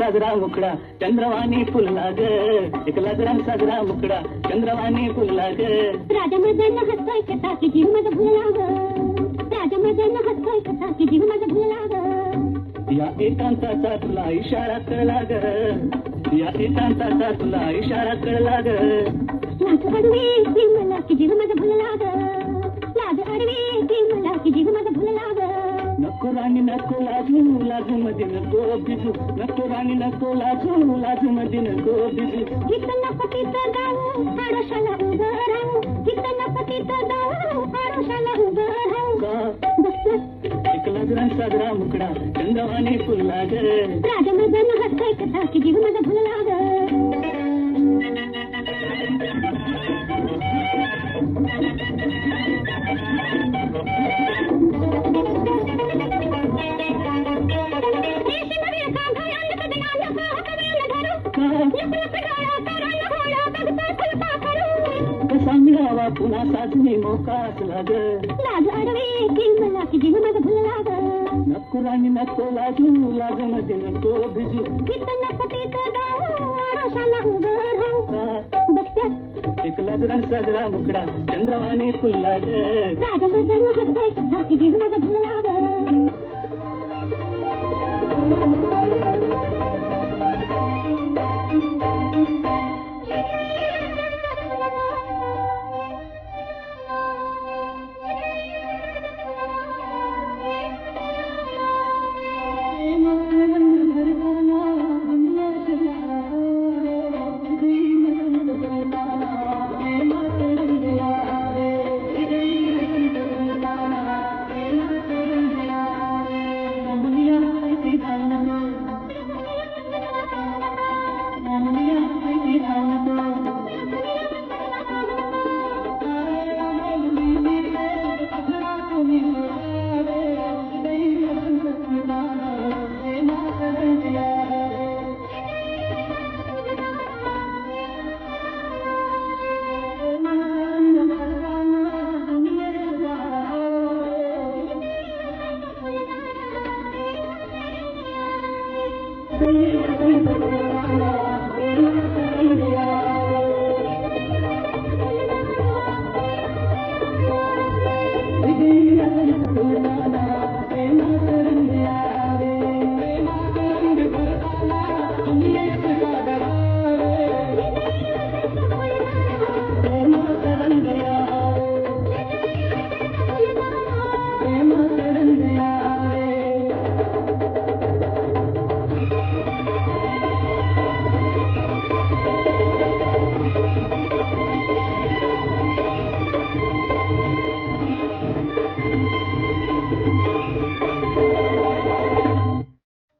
साजरा मुखडा चंद्रवाणी फुलला ग एक लाजरा साजरा मुखडा चंद्रवाणी फुलला ग राजा मदन हसतोय कसा की जीव माझा भुलला ग राजा मदन हसतोय कसा की जीव माझा भुलला ग या एकांताचा तुला इशारा कळला ग या एकांताचा तुला इशारा कळला ग लाज अडवे की मला की जीव माझा भुलला ग लाज अडवे की मला की जीव माझा भुलला ग नको राणी नको लाजू लाजू मध्ये नको बिजू नको राणी नको लाजू लाजू मध्ये नको बिजू गीतना पतीत गाऊ आडोशाला उभं राहू गीतना पतीत गाऊ आडोशाला उभं राहू का एक लाजरा साजरा मुखडा चंद्रवाणी फुलला ग राजा मदन हसतोय कसा की जीव माझा भुलला ग कसा मिळावा पुन्हा साजनी मोका असला ग लाज अडवे की मला की जीव माझा भुलला ग नको राणी नको लाजू लाजू मध्ये नको बिजू गीतना पतीत गाऊ आडोशाला उभं राहू बघत्यात एक लाजरा साजरा मुखडा चंद्रवाणी फुलला ग राजा मदन हसतोय कसा की जीव माझा भुलला ग